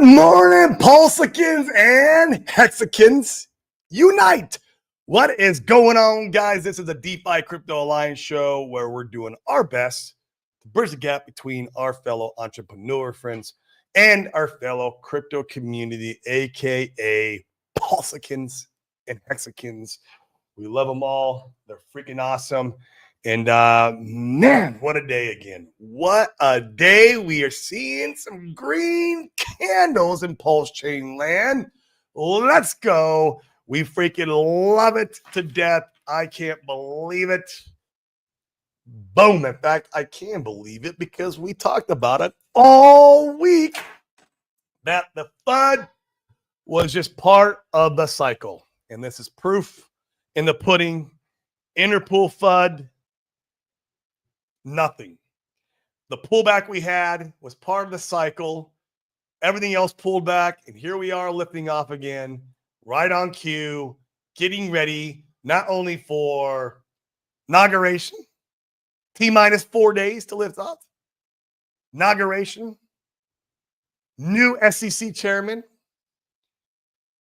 morning, Pulsicans and Hexicans. Unite! What is going on, guys? This is a DeFi Crypto Alliance show where we're doing our best to bridge the gap between our fellow entrepreneur friends and our fellow crypto community, aka Pulsicans and Hexicans. We love them all. They're freaking awesome. And man, what a day again. What a day. We are seeing some green candles in Pulse Chain land. Let's go. We freaking love it to death. I can't believe it. Boom. In fact, I can believe it because we talked about it all week that the FUD was just part of the cycle. And this is proof in the pudding. Interpool FUD. Nothing. The pullback we had was part of the cycle. Everything else pulled back, and here we are lifting off again, right on cue, getting ready not only for inauguration, T-minus 4 days to lift off, inauguration, new SEC chairman,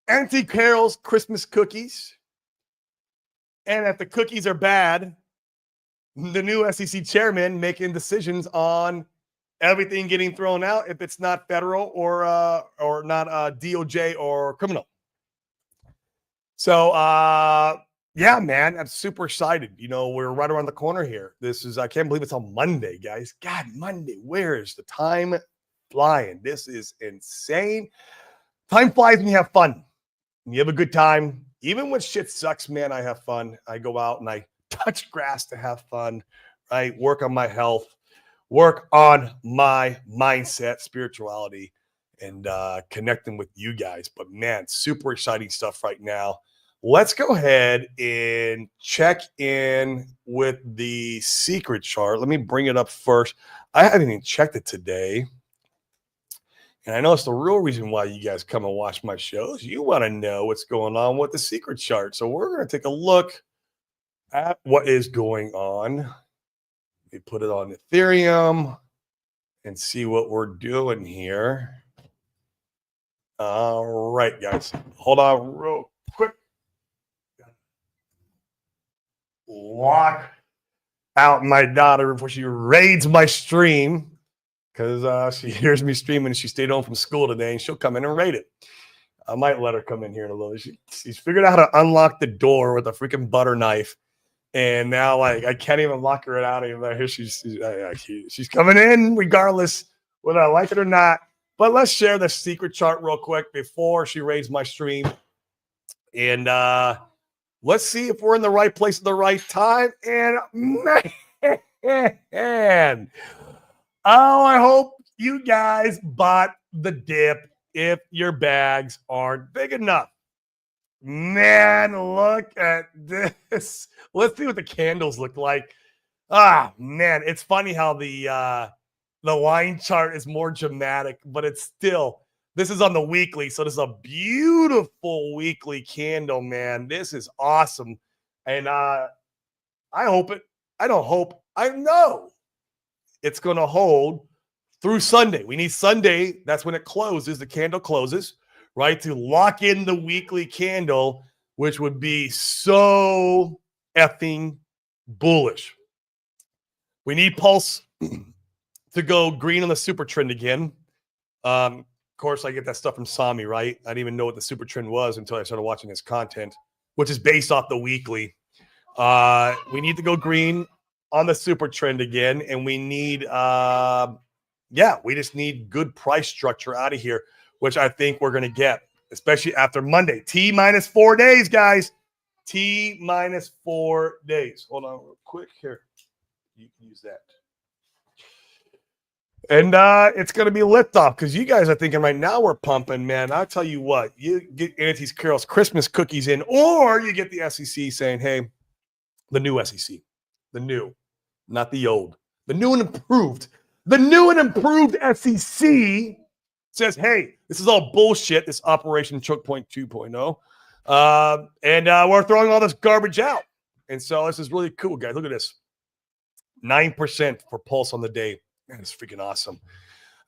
Auntie Carol's Christmas cookies, and if the cookies are bad, the new SEC chairman making decisions on everything getting thrown out if it's not federal or not DOJ or criminal. So, yeah, man, I'm super excited. You know, we're right around the corner here. I can't believe it's on Monday, guys. God, Monday, where is the time flying? This is insane. Time flies when you have fun. You have a good time. Even when shit sucks, man, I have fun. I go out and I touch grass to have fun, right? Work on my health, work on my mindset, spirituality, and connecting with you guys. But man, super exciting stuff right now. Let's go ahead and check in with the secret chart. Let me bring it up first. I haven't even checked it today. And I know it's the real reason why you guys come and watch my shows. You want to know what's going on with the secret chart. So we're going to take a look at what is going on. We put it on Ethereum and see what we're doing here. All right, guys. Hold on real quick. Lock out my daughter before she raids my stream because she hears me streaming and she stayed home from school today and she'll come in and raid it. I might let her come in here in a little. She's figured out how to unlock the door with a freaking butter knife. And now, like, I can't even lock her out anymore. Here she's coming in regardless whether I like it or not. But let's share the secret chart real quick before she raids my stream. And let's see if we're in the right place at the right time. And man, oh, I hope you guys bought the dip if your bags aren't big enough. Man, look at this. Let's see what the candles look like. Ah, man, it's funny how the line chart is more dramatic, but it's still, this is on the weekly, so this is a beautiful weekly candle, man. This is awesome. And I know it's going to hold through Sunday. We need Sunday. That's when it closes. The candle closes. Right, to lock in the weekly candle, which would be so effing bullish. We need Pulse to go green on the super trend again. Of course, I get that stuff from Sami, right? I didn't even know what the super trend was until I started watching his content, which is based off the weekly. We need to go green on the super trend again, and we need, we just need good price structure out of here, which I think we're going to get, especially after Monday. T-minus 4 days, guys. T-minus 4 days. Hold on real quick here. You can use that. And it's going to be liftoff because you guys are thinking right now we're pumping, man. I'll tell you what. You get Auntie Carol's Christmas cookies in, or you get the SEC saying, hey, the new SEC. The new, not the old. The new and improved. The new and improved SEC says, hey, this is all bullshit, this Operation Choke Point 2.0. And we're throwing all this garbage out. And so this is really cool, guys. Look at this. 9% for Pulse on the day. Man, it's freaking awesome.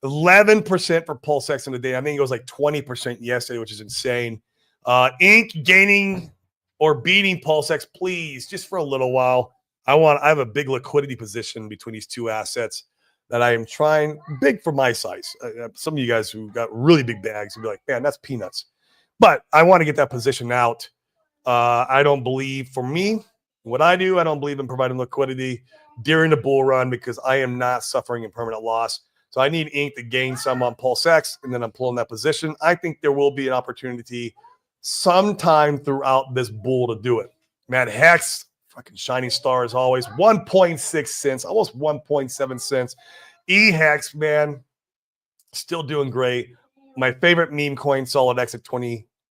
11% for PulseX in the day. I think it was like 20% yesterday, which is insane. Inc. gaining or beating PulseX, please, just for a little while. I have a big liquidity position between these two assets that I am trying, big for my size. Some of you guys who got really big bags will be like, man, that's peanuts. But I want to get that position out. I don't believe, for me, what I do, I don't believe in providing liquidity during the bull run because I am not suffering a permanent loss. So I need Inc. to gain some on PulseX, and then I'm pulling that position. I think there will be an opportunity sometime throughout this bull to do it. Man, Hex, fucking shining star as always, 1.6 cents, almost 1.7 cents. E-Hex, man, still doing great. My favorite meme coin, Solid X, at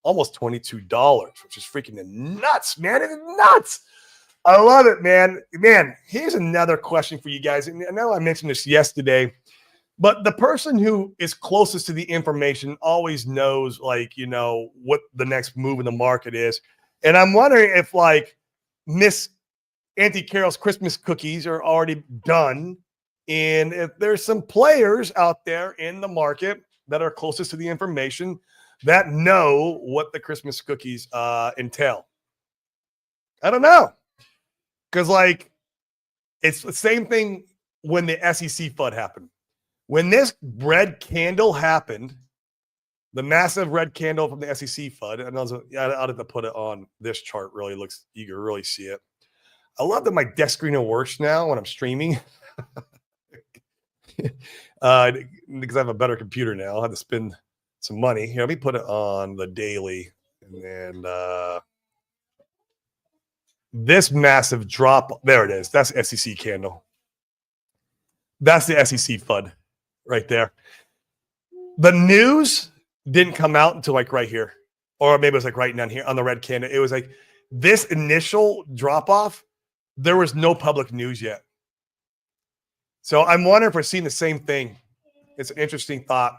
almost $22, which is freaking nuts, man. It's nuts. I love it, man. Man, here's another question for you guys. And I know I mentioned this yesterday, but the person who is closest to the information always knows, like, you know, what the next move in the market is. And I'm wondering if, like, Miss Auntie Carol's Christmas cookies are already done. And if there's some players out there in the market that are closest to the information that know what the Christmas cookies entail. I don't know. Because, like, it's the same thing when the SEC FUD happened. When this red candle happened, the massive red candle from the SEC FUD, and I'll have to put it on this chart. Really looks, you can really see it. I love that my desk screener works now when I'm streaming. Because I have a better computer now. I have to spend some money. Here, let me put it on the daily. And this massive drop, there it is. That's SEC candle. That's the SEC FUD right there. The news didn't come out until like right here. Or maybe it was like right down here on the red candle. It was like this initial drop off, there was no public news yet. So I'm wondering if we're seeing the same thing. It's an interesting thought.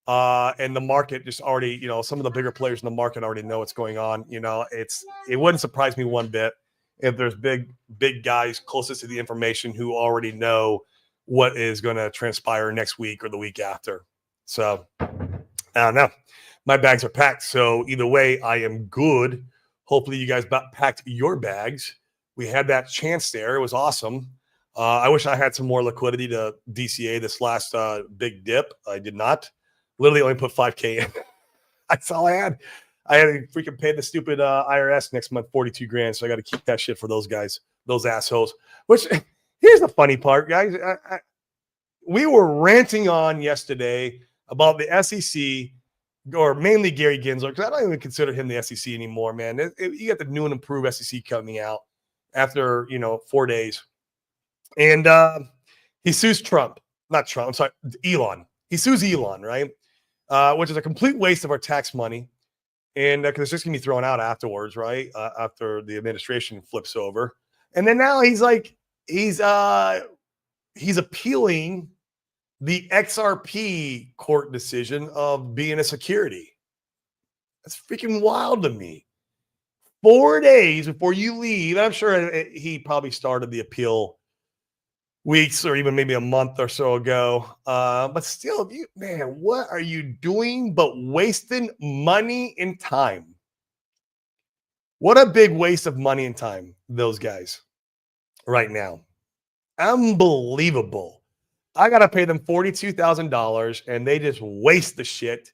And the market just already, you know, some of the bigger players in the market already know what's going on. You know, it wouldn't surprise me one bit if there's big guys closest to the information who already know what is going to transpire next week or the week after. So I don't know. My bags are packed. So either way, I am good. Hopefully you guys packed your bags. We had that chance there. It was awesome. I wish I had some more liquidity to DCA this last big dip. I did not. Literally only put 5K in. That's all I had. I had to freaking pay the stupid IRS next month, 42 grand. So I got to keep that shit for those guys, those assholes. Which, here's the funny part, guys. We were ranting on yesterday about the SEC, or mainly Gary Gensler, because I don't even consider him the SEC anymore, man. You got the new and improved SEC coming out after, 4 days. And he sues Trump. Not Trump, I'm sorry, Elon. He sues Elon, right? Which is a complete waste of our tax money. And because it's just going to be thrown out afterwards, right? After the administration flips over. And then now he's appealing the XRP court decision of being a security. That's freaking wild to me. 4 days before you leave, I'm sure he probably started the appeal weeks or even maybe a month or so ago. But still, man, what are you doing but wasting money and time? What a big waste of money and time, those guys, right now. Unbelievable. I got to pay them $42,000 and they just waste the shit.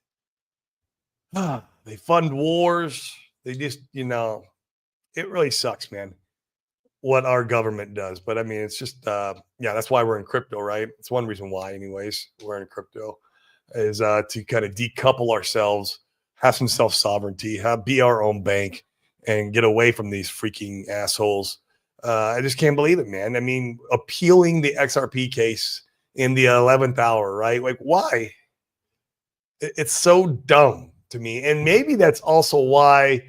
They fund wars. They just, it really sucks, man, what our government does. But I mean, it's just, that's why we're in crypto, right? It's one reason why, anyways, we're in crypto, is to kind of decouple ourselves, have some self-sovereignty, be our own bank, and get away from these freaking assholes. I just can't believe it, man. I mean, appealing the XRP case in the 11th hour, right? Like, why? It's so dumb to me. And maybe that's also why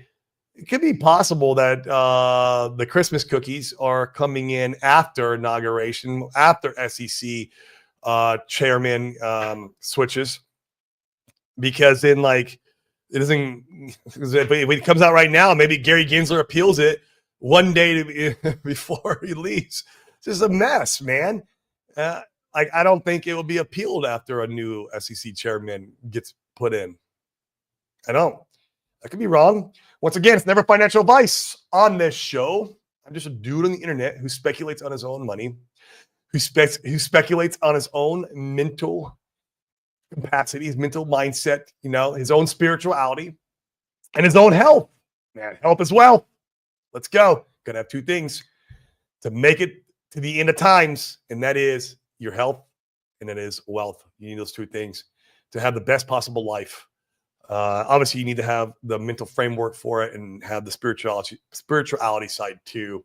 it could be possible that the Christmas cookies are coming in after inauguration, after SEC chairman switches, because then, like, it doesn't. If it comes out right now, maybe Gary Gensler appeals it one day before he leaves. It's just a mess, man. I don't think it will be appealed after a new SEC chairman gets put in. I don't. I could be wrong. Once again, it's never financial advice on this show. I'm just a dude on the internet who speculates on his own money, who speculates on his own mental capacity, his mental mindset, his own spirituality, and his own health. Man, health is wealth. Let's go. Gonna have two things to make it to the end of times, and that is your health and that is wealth. You need those two things to have the best possible life. Obviously, you need to have the mental framework for it and have the spirituality side too.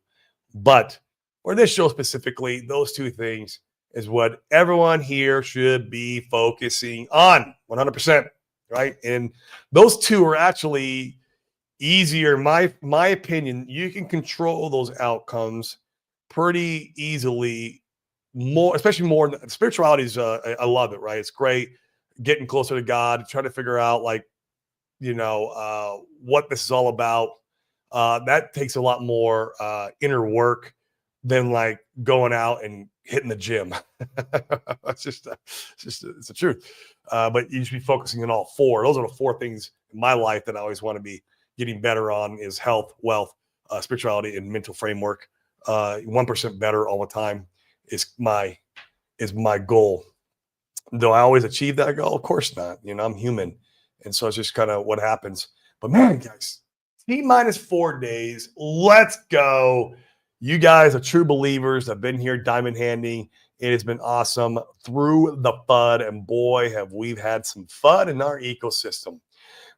But for this show specifically, those two things is what everyone here should be focusing on 100%, right? And those two are actually easier. My opinion, you can control those outcomes pretty easily, especially more spirituality is I love it, right? It's great getting closer to God, trying to figure out what this is all about. That takes a lot more inner work than like going out and hitting the gym. It's the truth. But you should be focusing on all four. Those are the four things in my life that I always want to be getting better on: is health, wealth, spirituality, and mental framework. 1% better all the time is my goal. Do I always achieve that goal? Of course not. I'm human. And so it's just kind of what happens. But man, guys, T-minus 4 days. Let's go. You guys are true believers. I've been here diamond handing. It has been awesome through the FUD. And boy, have we had some FUD in our ecosystem.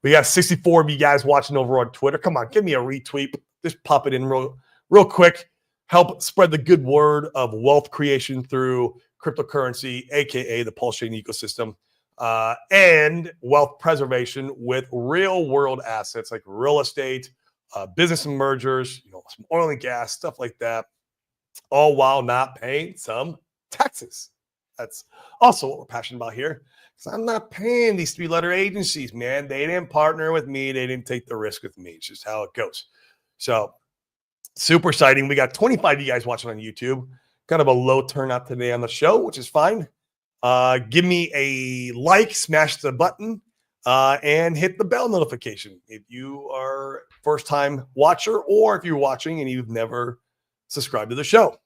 We got 64 of you guys watching over on Twitter. Come on, give me a retweet. Just pop it in real quick. Help spread the good word of wealth creation through cryptocurrency, aka the pulse chain ecosystem, and wealth preservation with real world assets like real estate, business and mergers, some oil and gas, stuff like that, all while not paying some taxes. That's also what we're passionate about here. Because I'm not paying these three-letter agencies, man. They didn't partner with me. They didn't take the risk with me. It's just how it goes. So super exciting. We got 25 of you guys watching on YouTube. Kind of a low turnout today on the show, which is fine. Give me a like, smash the button, and hit the bell notification if you are first-time watcher or if you're watching and you've never subscribed to the show.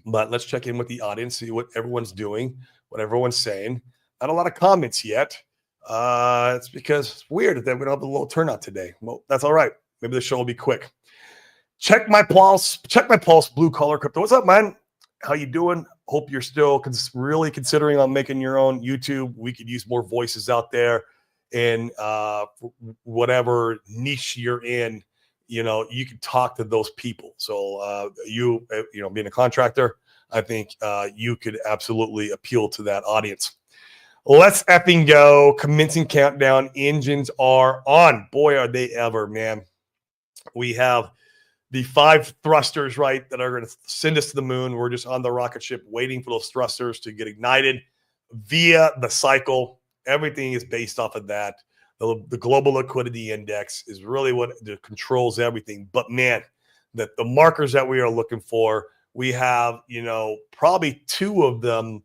But let's check in with the audience, see what everyone's doing, what everyone's saying. Not a lot of comments yet. It's because it's weird that we don't have a low turnout today. Well, that's all right. Maybe the show will be quick. Check my pulse, blue collar crypto. What's up, man? How you doing? Hope you're still really considering on making your own YouTube. We could use more voices out there, and whatever niche you're in, you can talk to those people. So being a contractor, I think you could absolutely appeal to that audience. Let's effing go. Commencing countdown. Engines are on. Boy, are they ever, man. We have the 5 thrusters, right, that are going to send us to the moon. We're just on the rocket ship waiting for those thrusters to get ignited via the cycle. Everything is based off of that. The global liquidity index is really what controls everything. But man, the markers that we are looking for, we have, probably 2 of them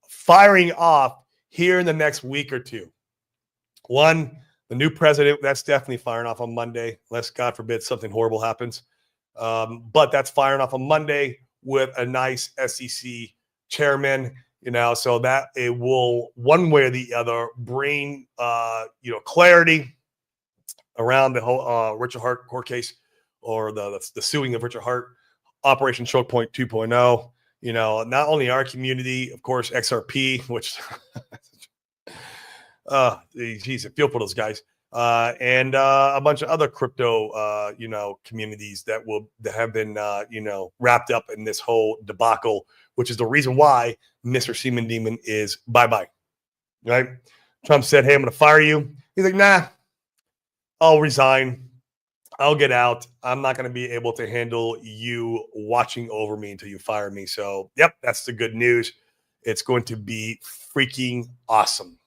firing off here in the next week or 2. One, the new president, that's definitely firing off on Monday, unless God forbid something horrible happens. But that's firing off on Monday with a nice SEC chairman, so that it will one way or the other bring, clarity around the whole Richard Hart court case, or the suing of Richard Hart, Operation Choke Point 2.0. Not only our community, of course, XRP, which, geez, I feel for those guys. And a bunch of other crypto, communities that have been, wrapped up in this whole debacle, which is the reason why Mr. Seaman Demon is bye-bye, right? Trump said, hey, I'm going to fire you. He's like, nah, I'll resign. I'll get out. I'm not going to be able to handle you watching over me until you fire me. So, yep, that's the good news. It's going to be freaking awesome.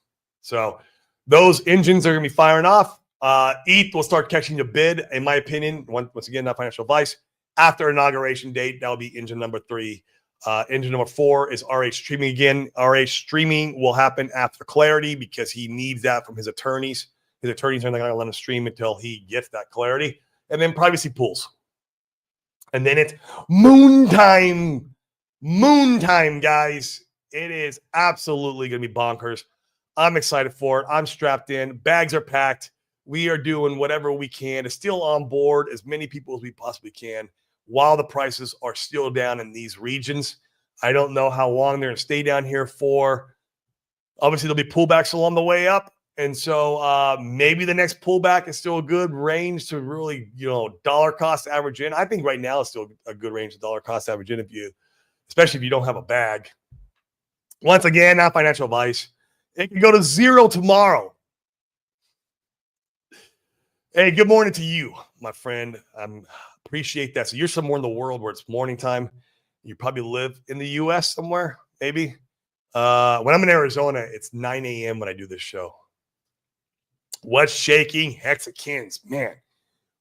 So those engines are going to be firing off. ETH will start catching the bid, in my opinion. Once again, not financial advice. After inauguration date, that will be engine number 3. Engine number 4 is RH streaming again. RH streaming will happen after clarity because he needs that from his attorneys. His attorneys are not going to let him stream until he gets that clarity. And then privacy pools. And then it's moon time. Moon time, guys. It is absolutely going to be bonkers. I'm excited for it. I'm strapped in. Bags are packed. We are doing whatever we can to still on board as many people as we possibly can while the prices are still down in these regions. I don't know how long they're going to stay down here for. Obviously, there'll be pullbacks along the way up. And so maybe the next pullback is still a good range to really, dollar cost average in. I think right now it's still a good range to dollar cost average in especially if you don't have a bag. Once again, not financial advice. It can go to 0 tomorrow. Hey, good morning to you, my friend. Appreciate that. So you're somewhere in the world where it's morning time. You probably live in the U.S. somewhere, maybe. When I'm in Arizona, it's 9 a.m. when I do this show. What's shaking? Hexakins. Man,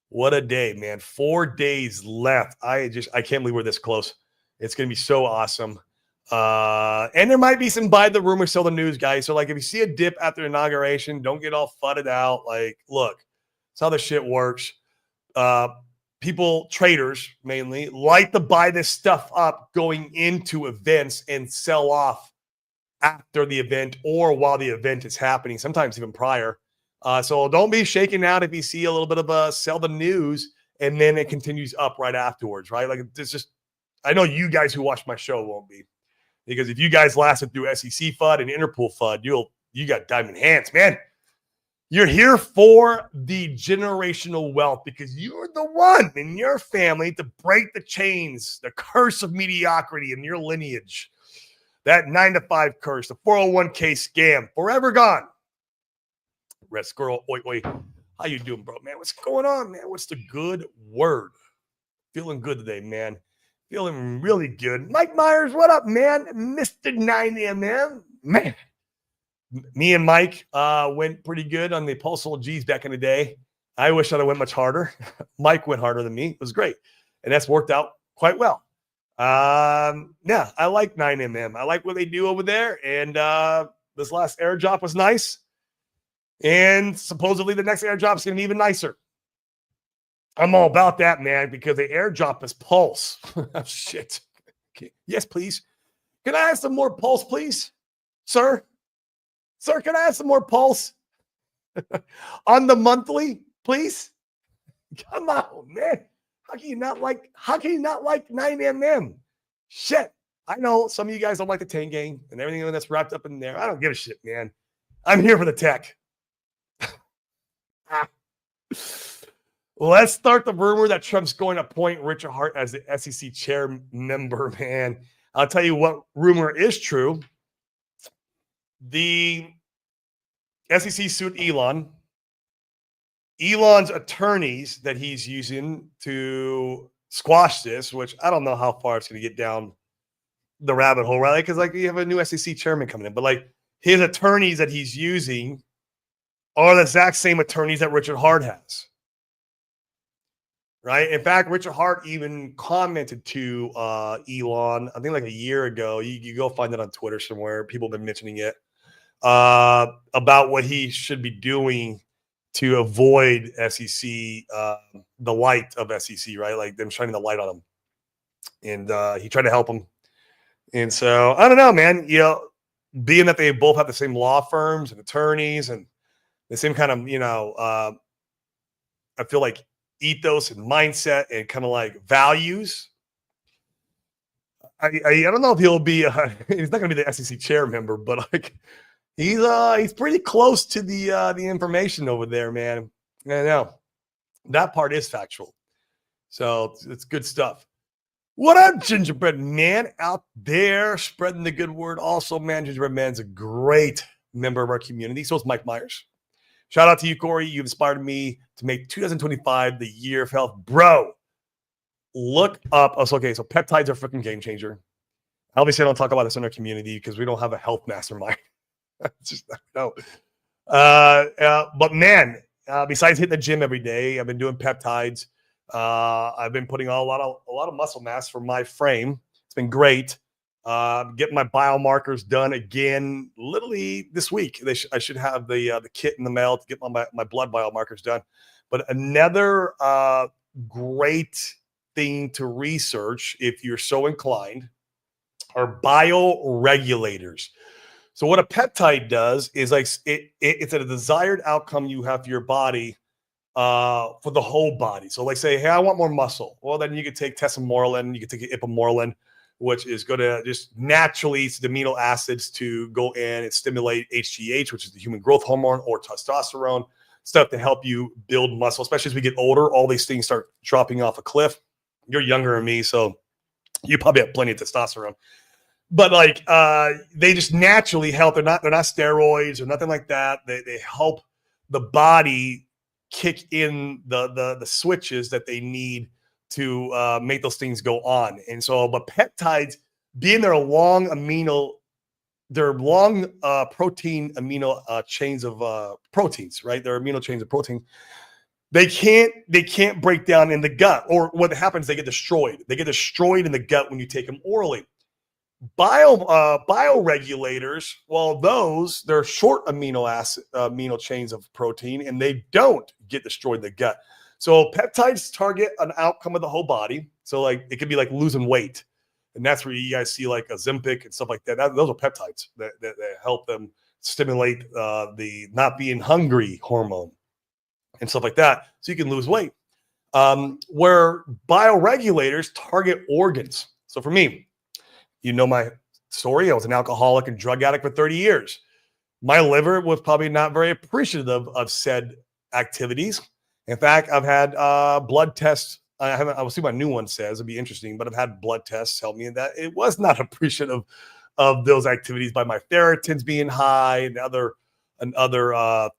what a day, man. 4 days left. I can't believe we're this close. It's going to be so awesome. And there might be some buy the rumor, sell the news, guys. So, if you see a dip after inauguration, don't get all fudded out. Look, that's how the shit works. People, traders mainly, like to buy this stuff up going into events and sell off after the event or while the event is happening, sometimes even prior. So don't be shaken out if you see a little bit of a sell the news and then it continues up right afterwards, right? It's just, I know you guys who watch my show won't be, because if you guys lasted through SEC FUD and Interpool FUD, you got diamond hands, man. You're here for the generational wealth because you're the one in your family to break the chains, the curse of mediocrity in your lineage. That 9-to-5 curse, the 401k scam, forever gone. Red Squirrel, oi. How you doing, bro? Man, what's going on, man? What's the good word? Feeling good today, man. Feeling really good. Mike Myers, what up, man? Mr. 9MM. Man. Me and Mike went pretty good on the Pulsal G's back in the day. I wish I'd have went much harder. Mike went harder than me. It was great. And that's worked out quite well. Yeah, I like 9MM. I like what they do over there. And this last airdrop was nice. And supposedly the next airdrop is going to be even nicer. I'm all about that, man, because the airdrop is Pulse. Shit. Okay. Yes, please. Can I have some more Pulse, please? Sir, can I have some more Pulse on the monthly, please? Come on, man. How can you not like 9MM? Shit. I know some of you guys don't like the 10 game and everything that's wrapped up in there. I don't give a shit, man. I'm here for the tech. Let's start the rumor that Trump's going to appoint Richard Hart as the SEC chair member, man. I'll tell you what rumor is true. The SEC sued Elon. Elon's attorneys that he's using to squash this, which I don't know how far it's going to get down the rabbit hole, right? Because you have a new SEC chairman coming in, but his attorneys that he's using are the exact same attorneys that Richard Hart has. Right. In fact, Richard Hart even commented to Elon, I think a year ago. You go find it on Twitter somewhere. People have been mentioning it about what he should be doing to avoid SEC, the light of SEC, right? Them shining the light on him. And he tried to help him. And so I don't know, man. Being that they both have the same law firms and attorneys and the same kind of, I feel like ethos and mindset and kind of values. I don't know if he'll be he's not going to be the SEC chair member, but he's pretty close to the information over there, man. I know that part is factual, so it's good stuff. What up, Gingerbread Man out there spreading the good word? Also, man, Gingerbread Man's a great member of our community. So is Mike Myers. Shout out to you, Corey. You inspired me to make 2025 the year of health. Bro, look up. So peptides are a freaking game changer. Obviously, I don't talk about this in our community because we don't have a health mastermind. Just no. But man, besides hitting the gym every day, I've been doing peptides. I've been putting on a lot of muscle mass for my frame. It's been great. Getting my biomarkers done again, literally this week. I should have the kit in the mail to get my blood biomarkers done. But another great thing to research, if you're so inclined, are bioregulators. So what a peptide does is like it's a desired outcome you have for your body, for the whole body. So like say, hey, I want more muscle. Well, then you could take tesamorelin, you could take ipamorelin, which is going to just naturally, it's the amino acids to go in and stimulate HGH, which is the human growth hormone, or testosterone, stuff to help you build muscle. Especially as we get older, all these things start dropping off a cliff. You're younger than me, so you probably have plenty of testosterone. But like they just naturally help. They're not steroids or nothing like that. They help the body kick in the switches that they need to make those things go on. And so, but peptides, being their long protein amino chains of proteins, right? They're amino chains of protein. They can't break down in the gut, or what happens, they get destroyed. They get destroyed in the gut when you take them orally. Bioregulators, well, they're short amino chains of protein, and they don't get destroyed in the gut. So peptides target an outcome of the whole body. So like it could be like losing weight, and that's where you guys see like Ozempic and stuff like that. Those are peptides that help them stimulate the not being hungry hormone and stuff like that, so you can lose weight. Where bioregulators target organs. So for me, you know my story. I was an alcoholic and drug addict for 30 years. My liver was probably not very appreciative of said activities. In fact, I've had blood tests. I will see what my new one says. It'd be interesting, but I've had blood tests tell me that it was not appreciative of those activities, by my ferritins being high and other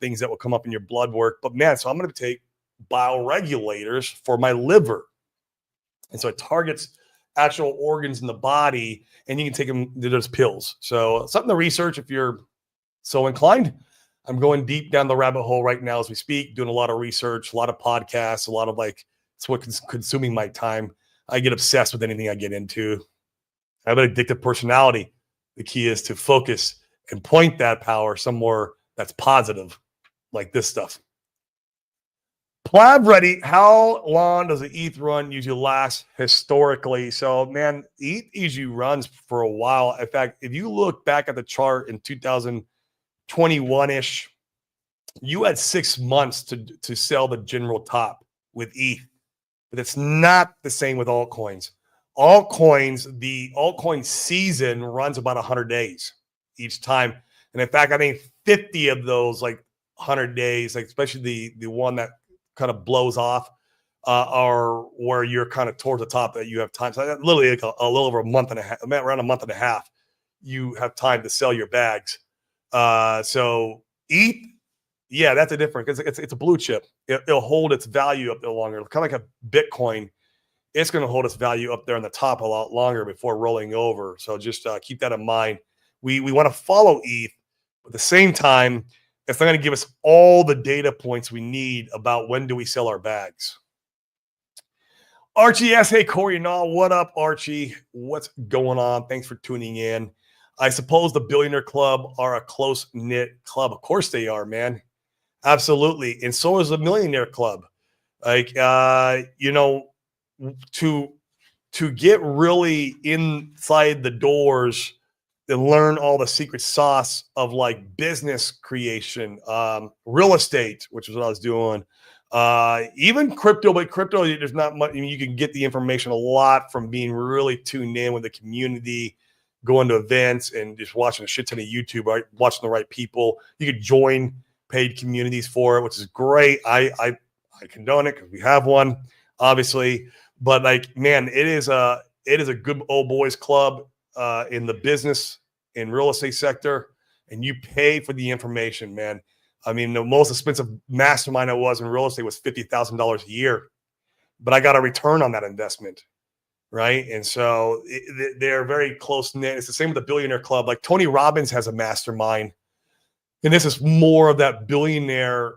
things that will come up in your blood work. But man, so I'm going to take bioregulators for my liver. And so it targets actual organs in the body, and you can take them, there's pills. So something to research if you're so inclined. I'm going deep down the rabbit hole right now as we speak, doing a lot of research, a lot of podcasts, a lot of like, it's what's consuming my time. I get obsessed with anything I get into. I have an addictive personality. The key is to focus and point that power somewhere that's positive, like this stuff. Plab ready. How long does the ETH run usually last historically? So, man, ETH usually runs for a while. In fact, if you look back at the chart in 2021-ish, you had 6 months to sell the general top with ETH. But it's not the same with altcoins. The altcoin season runs about 100 days each time. And in fact, I think 50 of those, like 100 days, like especially the one that kind of blows off, are where you're kind of towards the top, that you have time. So literally like a little over a month and a half, around a month and a half, you have time to sell your bags. So ETH, yeah, that's a different, because it's a blue chip. It'll hold its value up there longer. Kind of like a Bitcoin. It's going to hold its value up there on the top a lot longer before rolling over. So just keep that in mind. We want to follow ETH, but at the same time, it's not going to give us all the data points we need about when do we sell our bags. Archie asks, hey, Corey, what up, Archie? What's going on? Thanks for tuning in. I suppose the Billionaire Club are a close-knit club. Of course they are, man. Absolutely. And so is the Millionaire Club. Like, to get really inside the doors and learn all the secret sauce of like business creation, real estate, which is what I was doing, even crypto. But crypto, there's not much. I mean, you can get the information a lot from being really tuned in with the community, going to events, and just watching a shit ton of YouTube, right? Watching the right people. You could join paid communities for it, which is great. I condone it because we have one, obviously. But like, man, it is a good old boys club in the business and real estate sector, and you pay for the information, man. I mean, the most expensive mastermind I was in real estate was $50,000 a year, but I got a return on that investment, right? And so they're very close knit. It's the same with the Billionaire Club. Like Tony Robbins has a mastermind, and this is more of that billionaire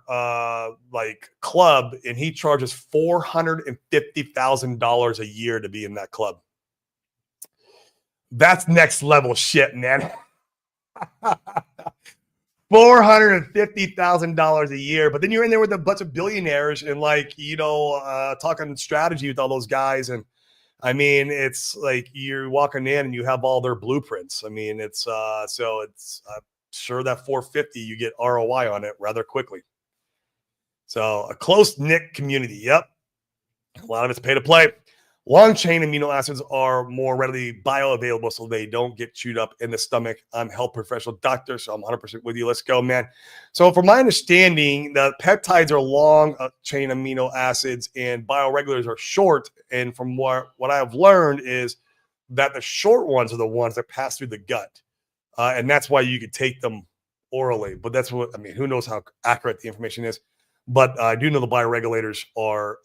like club, and he charges $450,000 a year to be in that club. That's next level shit, man. $450,000 a year, but then you're in there with a bunch of billionaires and talking strategy with all those guys. And I mean, it's like you're walking in and you have all their blueprints. I mean, it's sure that 450 you get ROI on it rather quickly. So a close knit community. Yep. A lot of it's pay to play. Long chain amino acids are more readily bioavailable, so they don't get chewed up in the stomach. I'm a health professional doctor, so I'm 100% with you. Let's go, man. So, from my understanding, the peptides are long chain amino acids, and bioregulators are short. And from what I have learned is that the short ones are the ones that pass through the gut, and that's why you could take them orally. But that's what I mean. Who knows how accurate the information is? But I do know the bioregulators are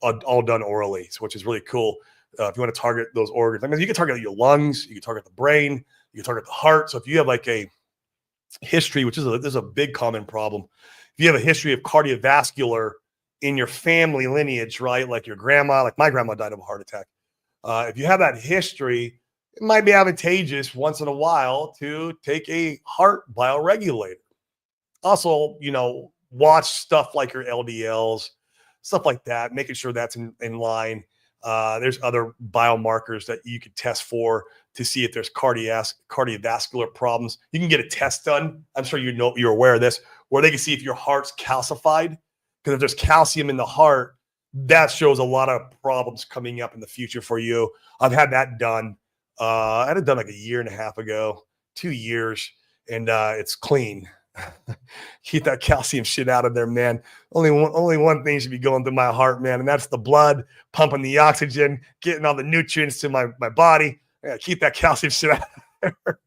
all done orally, which is really cool. If you want to target those organs, I mean, you can target your lungs, you can target the brain, you can target the heart. So if you have like a history, which is a big common problem, if you have a history of cardiovascular in your family lineage, right, like your grandma, like my grandma died of a heart attack. If you have that history, it might be advantageous once in a while to take a heart bioregulator. Also, watch stuff like your LDLs, stuff like that, making sure that's in line. There's other biomarkers that you could test for to see if there's cardiovascular problems. You can get a test done. I'm sure you're aware of this, where they can see if your heart's calcified. Because if there's calcium in the heart, that shows a lot of problems coming up in the future for you. I've had that done. I had it done like a year and a half ago, 2 years, and it's clean. Keep that calcium shit out of there, man. Only one thing should be going through my heart, man, and that's the blood pumping the oxygen, getting all the nutrients to my body. Yeah, keep that calcium shit out of there.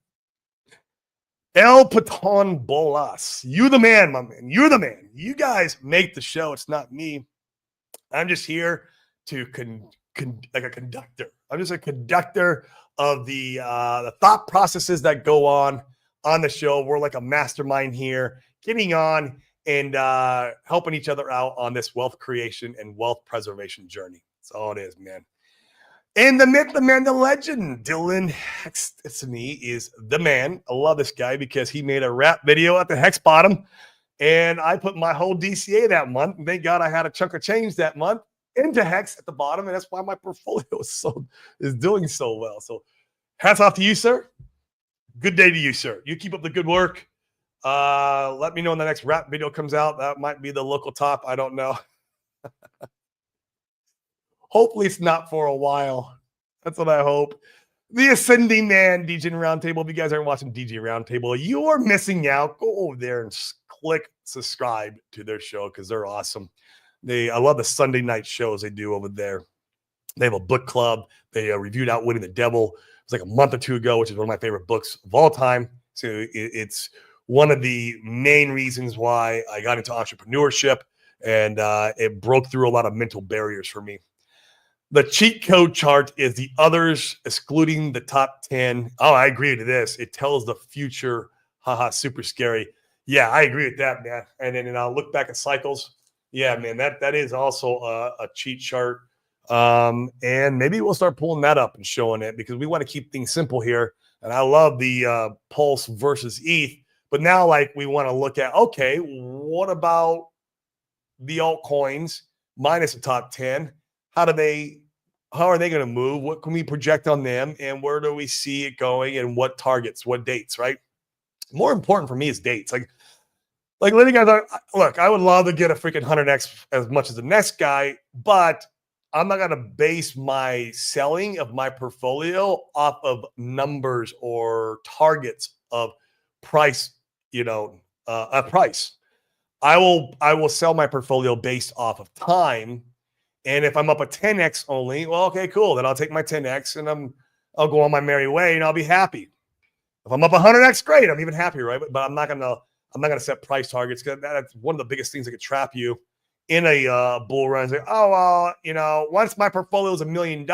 El Paton Bolas, you the man, my man. You're the man. You guys make the show. It's not me. I'm just here to like a conductor. I'm just a conductor of the thought processes that go on the show. We're like a mastermind here, getting on and helping each other out on this wealth creation and wealth preservation journey. That's all it is, man. And the myth, the man, the legend, Dylan Hextony is the man. I love this guy because he made a rap video at the Hex Bottom, and I put my whole DCA that month. And thank God I had a chunk of change that month into Hex at the bottom, and that's why my portfolio is doing so well. So hats off to you, sir. Good day to you, sir. You keep up the good work. Let me know when the next rap video comes out. That might be the local top. I don't know. Hopefully it's not for a while. That's what I hope. The Ascending Man, DJ Roundtable. If you guys aren't watching DJ Roundtable, you are missing out. Go over there and click subscribe to their show because they're awesome. I love the Sunday night shows they do over there. They have a book club. They reviewed Outwitting the Devil. It was like a month or two ago, which is one of my favorite books of all time. So it's one of the main reasons why I got into entrepreneurship, and it broke through a lot of mental barriers for me. The cheat code chart is the others excluding the top 10. Oh, I agree to this. It tells the future. Haha, super scary. Yeah, I agree with that, man. And then I'll look back at cycles. Yeah, man, that is also a cheat chart. And maybe we'll start pulling that up and showing it because we want to keep things simple here. And I love the Pulse versus ETH. But now, like, we want to look at, okay, what about the altcoins minus the top 10? How are they going to move? What can we project on them? And where do we see it going? And what targets, what dates, right? More important for me is dates. Like letting guys, look, I would love to get a freaking 100x as much as the next guy, but I'm not going to base my selling of my portfolio off of numbers or targets of price, a price. I will sell my portfolio based off of time. And if I'm up a 10x only, well, okay, cool. Then I'll take my 10x and I'll go on my merry way and I'll be happy. If I'm up 100x, great. I'm even happier, right? But I'm not gonna set price targets because that's one of the biggest things that could trap you in a bull run. Say, oh well, once my portfolio is $1 million,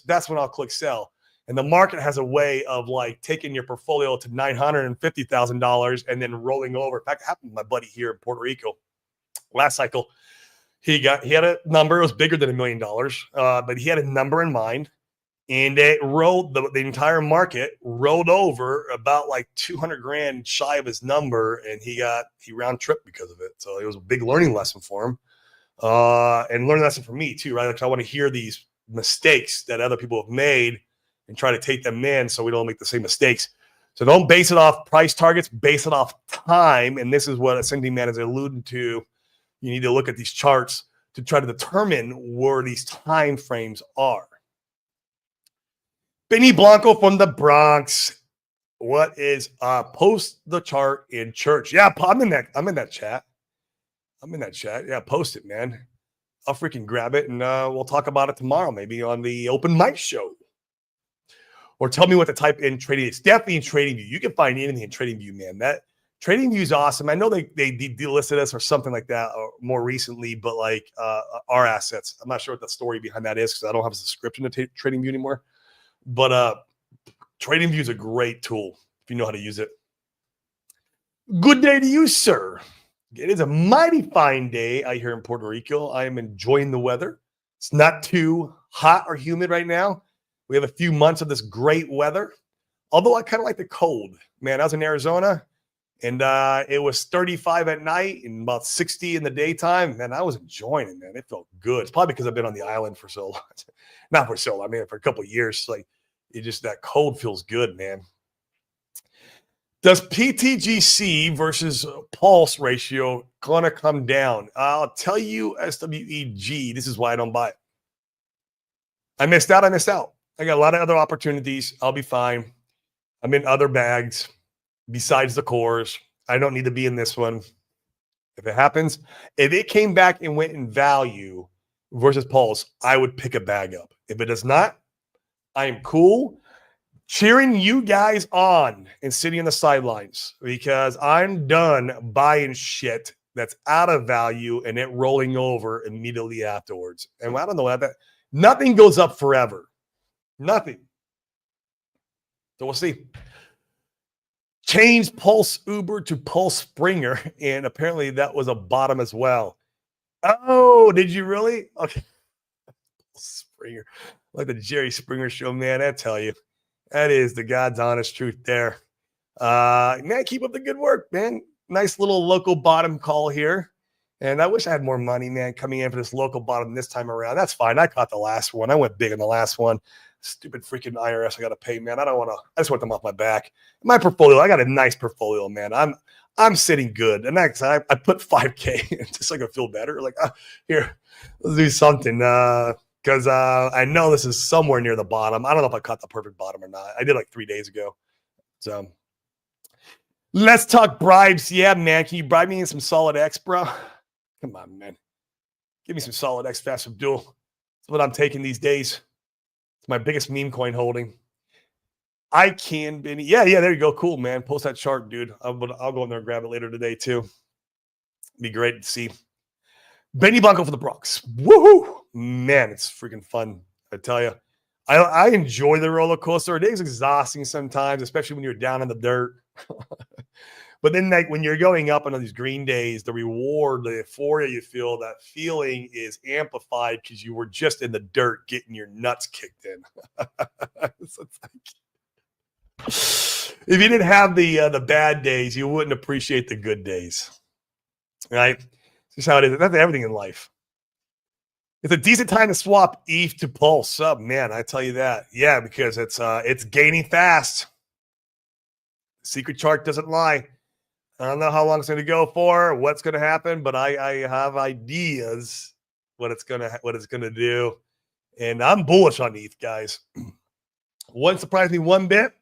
that's when I'll click sell. And the market has a way of like taking your portfolio to $950,000 and then rolling over. In fact, it happened to my buddy here in Puerto Rico last cycle. He had a number. It was bigger than $1 million, but he had a number in mind. And it rolled, the entire market rolled over about like 200 grand shy of his number, and he round tripped because of it. So it was a big learning lesson for him, and learning lesson for me too, right? Like, I want to hear these mistakes that other people have made and try to take them in so we don't make the same mistakes. So don't base it off price targets, base it off time. And this is what Ascending Man is alluding to. You need to look at these charts to try to determine where these time frames are. Benny Blanco from the Bronx. What is post the chart in church? Yeah, I'm in that chat. Yeah, post it, man. I'll freaking grab it, and we'll talk about it tomorrow, maybe on the open mic show. Or tell me what to type in trading. It's definitely in TradingView. You can find anything in TradingView, man. That TradingView is awesome. I know they delisted us or something like that more recently, but like our assets, I'm not sure what the story behind that is because I don't have a subscription to TradingView anymore. But TradingView is a great tool if you know how to use it. Good day to you, sir. It is a mighty fine day out here in Puerto Rico. I am enjoying the weather. It's not too hot or humid right now. We have a few months of this great weather. Although I kind of like the cold. Man, I was in Arizona, and it was 35 at night and about 60 in the daytime. Man, I was enjoying it, man. It felt good. It's probably because I've been on the island for so long. Not for so long. I mean, for a couple of years. Like, it just, that cold feels good, man. Does PTGC versus pulse ratio gonna come down? I'll tell you, SWEG, this is why I don't buy it. I missed out. I got a lot of other opportunities. I'll be fine. I'm in other bags besides the cores. I don't need to be in this one. If it happens, if it came back and went in value versus pulse, I would pick a bag up. If it does not, I am cool cheering you guys on and sitting on the sidelines because I'm done buying shit that's out of value and it rolling over immediately afterwards. And I don't know that nothing goes up forever. Nothing. So we'll see. Changed Pulse Uber to Pulse Springer, and apparently that was a bottom as well. Oh, did you really? Okay. Springer. Like the Jerry Springer show, man, I tell you. That is the God's honest truth there. Man, keep up the good work, man. Nice little local bottom call here. And I wish I had more money, man, coming in for this local bottom this time around. That's fine. I caught the last one. I went big in the last one. Stupid freaking IRS I got to pay, man. I just want them off my back. My portfolio, I got a nice portfolio, man. I'm sitting good. And next, I put 5K just so I can feel better. Like, here, let's do something. Because I know this is somewhere near the bottom. I don't know if I caught the perfect bottom or not. I did like 3 days ago. So let's talk bribes. Yeah, man. Can you bribe me in some solid X, bro? Come on, man. Give me some solid X fast Abdul. That's what I'm taking these days. It's my biggest meme coin holding. I can, Benny. Yeah, there you go. Cool, man. Post that chart, dude. I'll go in there and grab it later today, too. Be great to see. Benny Blanco for the Bronx. Woohoo! Man, it's freaking fun. I tell you. I enjoy the roller coaster. It is exhausting sometimes, especially when you're down in the dirt. But then, like, when you're going up on these green days, the reward, the euphoria you feel, that feeling is amplified because you were just in the dirt getting your nuts kicked in. So it's like, if you didn't have the bad days, you wouldn't appreciate the good days, right? That's how it is. That's everything in life. It's a decent time to swap ETH to Pulse. Oh, man, I tell you that. Yeah, because it's gaining fast. Secret chart doesn't lie. I don't know how long it's going to go for, what's going to happen, but I have ideas what it's going to do, and I'm bullish on ETH, guys. Wouldn't surprise me one bit.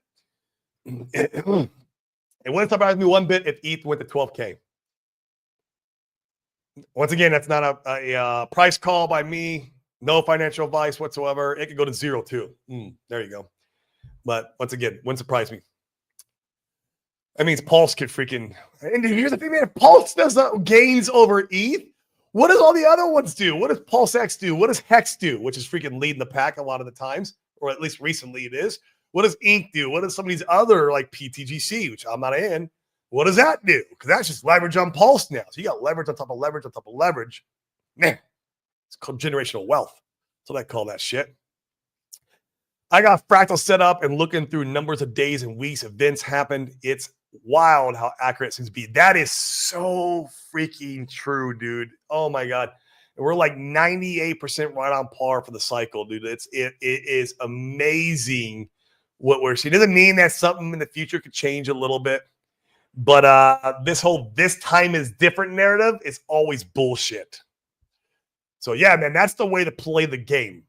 It wouldn't surprise me one bit if ETH went to 12K. Once again, that's not a price call by me. No financial advice whatsoever. It could go to 0 too. There you go. But once again, wouldn't surprise me. That means Pulse could freaking. And here's the thing, man. Pulse does gains over ETH. What does all the other ones do? What does Pulse X do? What does Hex do? Which is freaking leading the pack a lot of the times, or at least recently it is. What does Inc do? What does some of these other like PTGC, which I'm not in? What does that do? Because that's just leverage on Pulse now. So you got leverage on top of leverage on top of leverage. Man, it's called generational wealth. That's what I call that shit. I got Fractal set up and looking through numbers of days and weeks events happened. It's wild how accurate it seems to be. That is so freaking true, dude. Oh my God. We're like 98% right on par for the cycle, dude. It is amazing what we're seeing. Doesn't mean that something in the future could change a little bit. But this time is different narrative is always bullshit. So yeah, man, that's the way to play the game.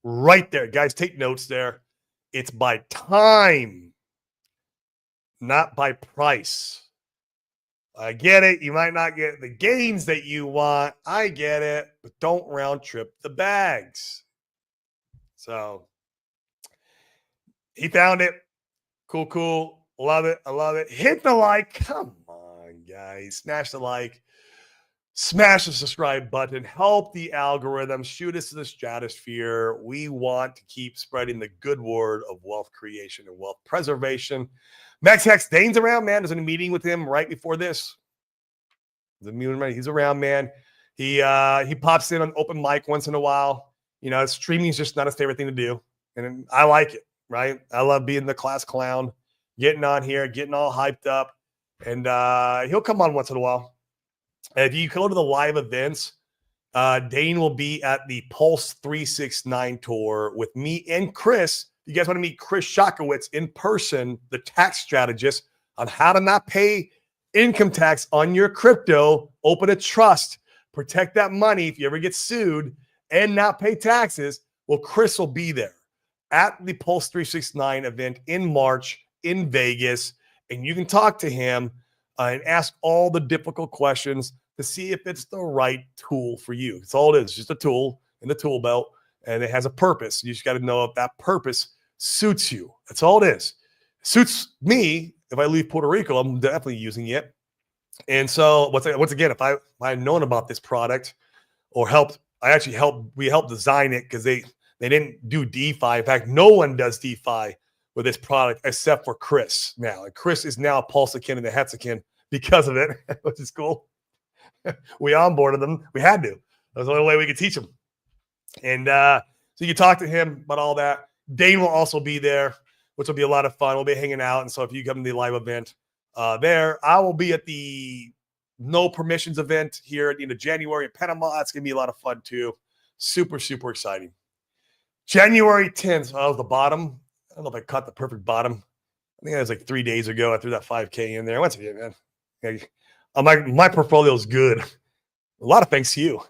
Right there. Guys, take notes there. It's by time, not by price. I get it. You might not get the gains that you want. I get it. But don't round trip the bags. So he found it. Cool. Love it. I love it. Hit the like. Come on, guys. Smash the like. Smash the subscribe button. Help the algorithm. Shoot us to the stratosphere. We want to keep spreading the good word of wealth creation and wealth preservation. Max Hex Dane's around, man. There's a meeting with him right before this. He's around, man. He pops in on open mic once in a while. You know, streaming is just not his favorite thing to do. And I like it, right? I love being the class clown, getting on here, getting all hyped up. And he'll come on once in a while. And if you go to the live events, Dane will be at the Pulse 369 tour with me and Chris. You guys want to meet Chris Shakowitz in person, the tax strategist, on how to not pay income tax on your crypto, open a trust, protect that money if you ever get sued, and not pay taxes. Well, Chris will be there at the Pulse 369 event in March in Vegas, and you can talk to him and ask all the difficult questions to see if it's the right tool for you. It's all it is, just a tool in the tool belt, and it has a purpose. You just got to know if that purpose suits you. That's all it is. It suits me. If I leave Puerto Rico, I'm definitely using it. And so once again, if I had known about this product or we helped design it because they didn't do DeFi. In fact, no one does DeFi with this product except for Chris now. And Chris is now a Pulsican and a Hetzican because of it, which is cool. We onboarded them. We had to. That was the only way we could teach them. And so you can talk to him about all that. Dane will also be there, which will be a lot of fun. We'll be hanging out. And so if you come to the live event there, I will be at the No Permissions event here at the end of January in Panama. That's going to be a lot of fun too. Super, super exciting. January 10th. So that was the bottom. I don't know if I caught the perfect bottom. I think that was like 3 days ago. I threw that 5K in there. Once again, man. My portfolio is good. A lot of thanks to you.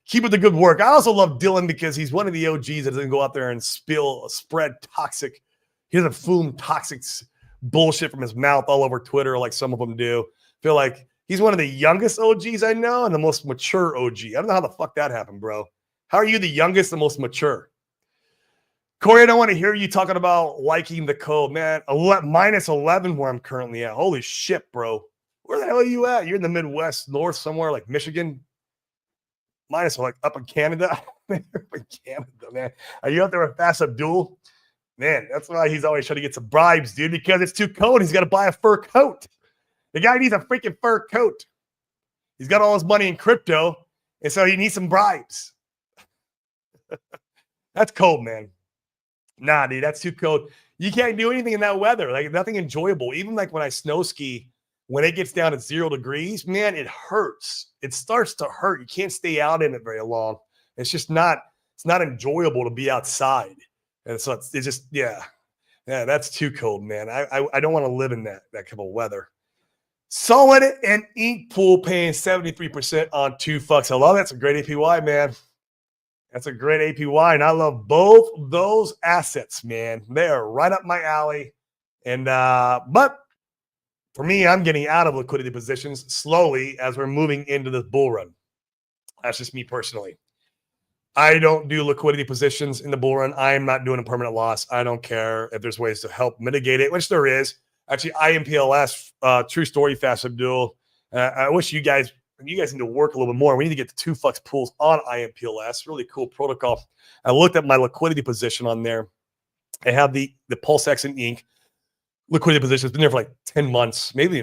Keep up the good work. I also love Dylan because he's one of the OGs that doesn't go out there and spread toxic. He doesn't fume toxic bullshit from his mouth all over Twitter like some of them do. Feel like he's one of the youngest OGs I know and the most mature OG. I don't know how the fuck that happened, bro. How are you the youngest and most mature? Corey, I don't want to hear you talking about liking the code, man. Minus 11 where I'm currently at. Holy shit, bro. Where the hell are you at? You're in the Midwest, north somewhere like Michigan. Minus like up in Canada. In Canada, man. Are you out there with Fast Abdul? Man, that's why he's always trying to get some bribes, dude, because it's too cold. He's got to buy a fur coat. The guy needs a freaking fur coat. He's got all his money in crypto, and so he needs some bribes. That's cold, man. Nah, dude, that's too cold. You can't do anything in that weather. Like nothing enjoyable. Even like when I snow ski, when it gets down to 0 degrees, man, it hurts. It starts to hurt. You can't stay out in it very long. It's just not enjoyable to be outside. And so it's just, yeah, that's too cold, man. I don't want to live in that kind of weather. Solid and Ink Pool paying 73% on 2 fucks. I love it. That's a great APY, man. That's a great APY, and I love both those assets, man. They are right up my alley. And but for me, I'm getting out of liquidity positions slowly as we're moving into this bull run. That's just me personally. I don't do liquidity positions in the bull run. I am not doing a permanent loss. I don't care if there's ways to help mitigate it, which there is. Actually, IMPLS, true story, Fast Abdul. I wish you guys need to work a little bit more. We need to get the 2 fucks pools on IMPLS. Really cool protocol. I looked at my liquidity position on there. I have the PulseX and Ink liquidity position. It's been there for like 10 months. Maybe,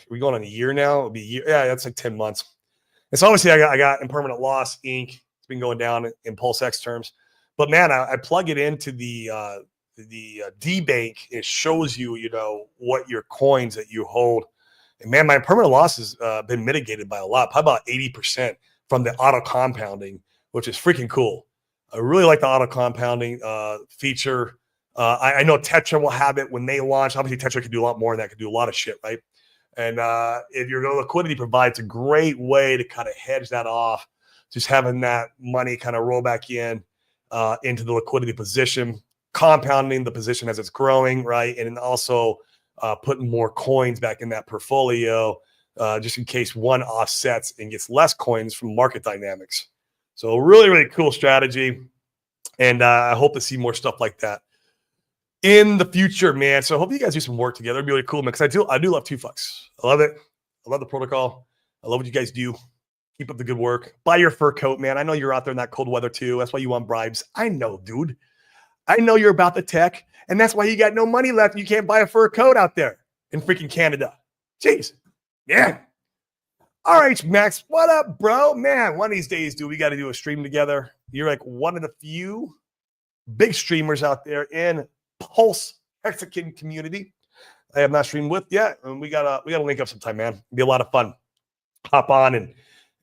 we going on a year now? It'll be a year. Yeah, that's like 10 months. And so obviously I got impermanent loss, Ink. It's been going down in PulseX terms. But man, I plug it into the D bank. It shows you, what your coins that you hold. And man, my permanent loss has been mitigated by a lot, probably about 80% from the auto compounding, which is freaking cool. I really like the auto compounding feature. I know Tetra will have it when they launch. Obviously, Tetra could do a lot more than that, could do a lot of shit, right? And if your liquidity provides a great way to kind of hedge that off, just having that money kind of roll back in into the liquidity position, compounding the position as it's growing, right? And then also putting more coins back in that portfolio just in case one offsets and gets less coins from market dynamics. So really, really cool strategy. And I hope to see more stuff like that in the future, man. So I hope you guys do some work together. It'd be really cool, man, because I do love TwoFlex. I love it. I love the protocol. I love what you guys do. Keep up the good work. Buy your fur coat, man. I know you're out there in that cold weather too. That's why you want bribes. I know, dude. I know you're about the tech, and that's why you got no money left. You can't buy a fur coat out there in freaking Canada. Jeez. Yeah. All right, Max. What up, bro? Man, one of these days, dude, we got to do a stream together. You're like one of the few big streamers out there in Pulse Mexican community I have not streamed with yet, and we gotta link up sometime, man. It'd be a lot of fun. Hop on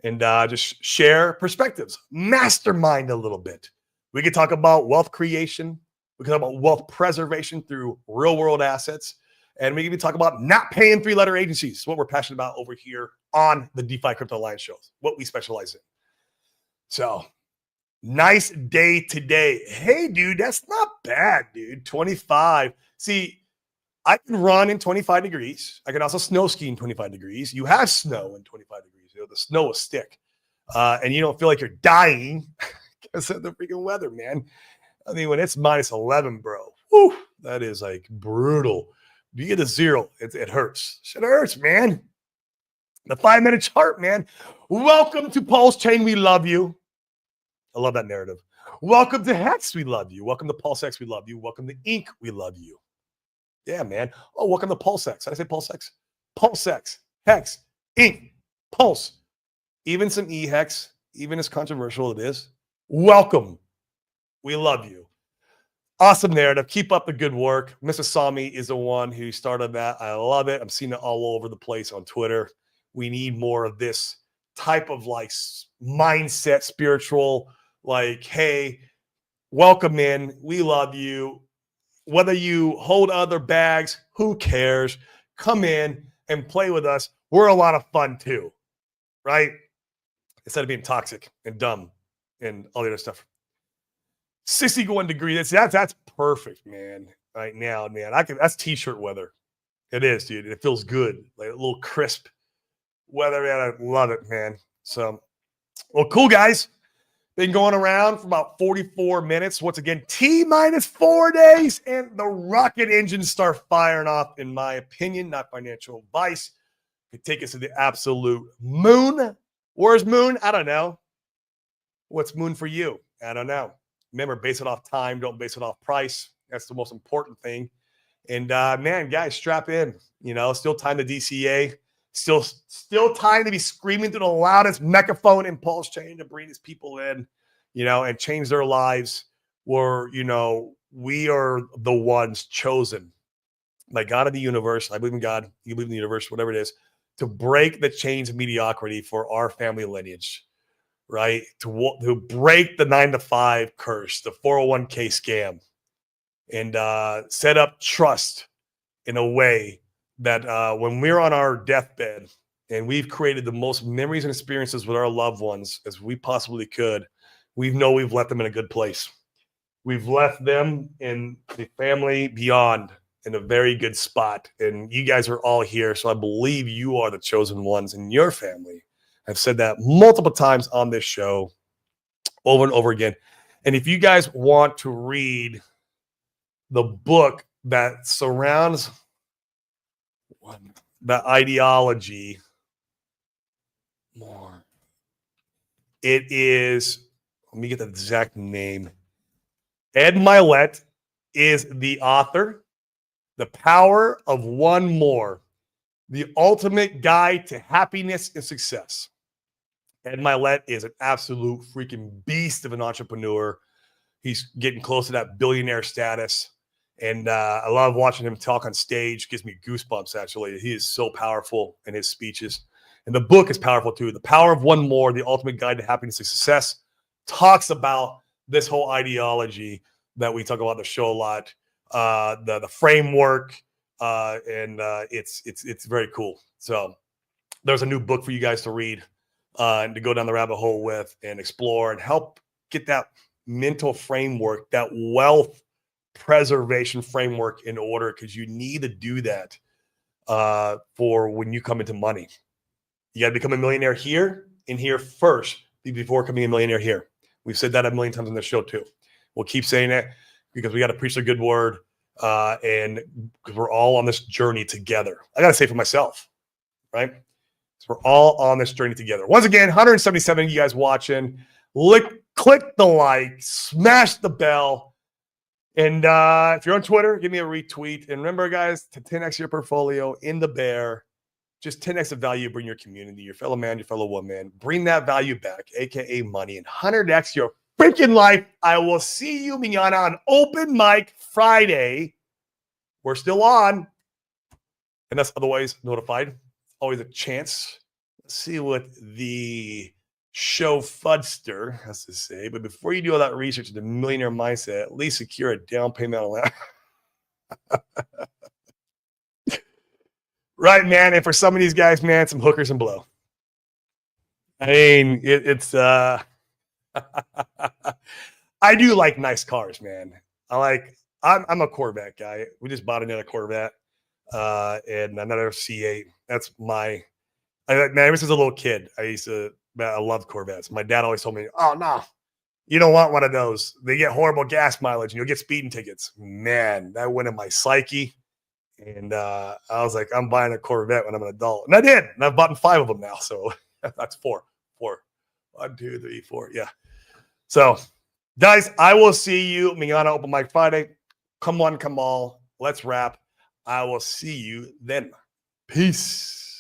and just share perspectives, mastermind a little bit. We could talk about wealth creation. We could talk about wealth preservation through real world assets, and we can even talk about not paying 3-letter agencies. What we're passionate about over here on the DeFi Crypto Alliance shows, what we specialize in. So. Nice day today. Hey, dude, that's not bad, dude. 25. See, I can run in 25 degrees. I can also snow ski in 25 degrees. You have snow in 25 degrees. The snow will stick. And you don't feel like you're dying because of the freaking weather, man. I mean, when it's minus 11, bro, whew, that is like brutal. You get a 0, it hurts. Shit hurts, man. The 5-minute chart, man. Welcome to Pulse Chain. We love you. I love that narrative. Welcome to Hex. We love you. Welcome to Pulse X. We love you. Welcome to Inc. We love you. Yeah, man. Oh, welcome to Pulse X. How did I say Pulse X? Pulse X. Hex. Inc. Pulse. Even some E-Hex, even as controversial it is. Welcome. We love you. Awesome narrative. Keep up the good work. Mr. Sami is the one who started that. I love it. I'm seeing it all over the place on Twitter. We need more of this type of like mindset, spiritual, like, hey, welcome in. We love you. Whether you hold other bags, who cares? Come in and play with us. We're a lot of fun too, right? Instead of being toxic and dumb and all the other stuff. 61 degrees. That's perfect, man. Right now, man. That's t-shirt weather. It is, dude. It feels good. Like a little crisp weather, man. I love it, man. So, well, cool, guys. Been going around for about 44 minutes. Once again, T-4 days, and the rocket engines start firing off, in my opinion, not financial advice. Could take us to the absolute moon. Where's moon? I don't know. What's moon for you? I don't know. Remember, base it off time. Don't base it off price. That's the most important thing. And, man, guys, strap in. Still time to DCA. Still time to be screaming through the loudest megaphone in Pulse Chain to bring these people in, and change their lives. Where, we are the ones chosen by God of the universe. I believe in God. You believe in the universe, whatever it is, to break the chains of mediocrity for our family lineage, right? To break the 9-to-5 curse, the 401k scam, and set up trust in a way that when we're on our deathbed and we've created the most memories and experiences with our loved ones as we possibly could, we've left them in a good place. We've left them and the family beyond in a very good spot. And you guys are all here. So I believe you are the chosen ones in your family. I've said that multiple times on this show over and over again. And if you guys want to read the book that surrounds the ideology more, it is, let me get the exact name. Ed Milet is the author. The Power of One More, the ultimate guide to happiness and success. Ed Milet is an absolute freaking beast of an entrepreneur. He's getting close to that billionaire status. And I love watching him talk on stage. Gives me goosebumps, actually. He is so powerful in his speeches. And the book is powerful, too. The Power of One More, The Ultimate Guide to Happiness and Success, talks about this whole ideology that we talk about on the show a lot, the framework, and it's very cool. So there's a new book for you guys to read and to go down the rabbit hole with and explore and help get that mental framework, that wealth preservation framework in order, because you need to do that for when you come into money. You got to become a millionaire here and here first before becoming a millionaire here. We've said that a million times on the show too. We'll keep saying it because we got to preach the good word, and because we're all on this journey together. I got to say for myself, right? So we're all on this journey together. Once again, 177 of you guys watching. Click the like, smash the bell. And if you're on Twitter, give me a retweet. And remember, guys, to 10x your portfolio in the bear, just 10x the value, bring your community, your fellow man, your fellow woman. Bring that value back, a.k.a. money, and 100x your freaking life. I will see you, Miana, on Open Mic Friday. We're still on. And that's otherwise notified. Always a chance. Let's see what the show Fudster has to say. But before you do all that research into millionaire mindset, at least secure a down payment on that. Right, man. And for some of these guys, man, some hookers and blow. I mean, it's I do like nice cars, man. I'm a Corvette guy. We just bought another Corvette and another C8. That's man, ever since a little kid, I love Corvettes. My dad always told me, oh, no, you don't want one of those. They get horrible gas mileage and you'll get speeding tickets. Man, that went in my psyche. And I was like, I'm buying a Corvette when I'm an adult. And I did. And I've bought 5 of them now. So that's 4. 1, 2, 3, 4. Yeah. So, guys, I will see you, Miana, Open Mic Friday. Come on, come all. Let's wrap. I will see you then. Peace.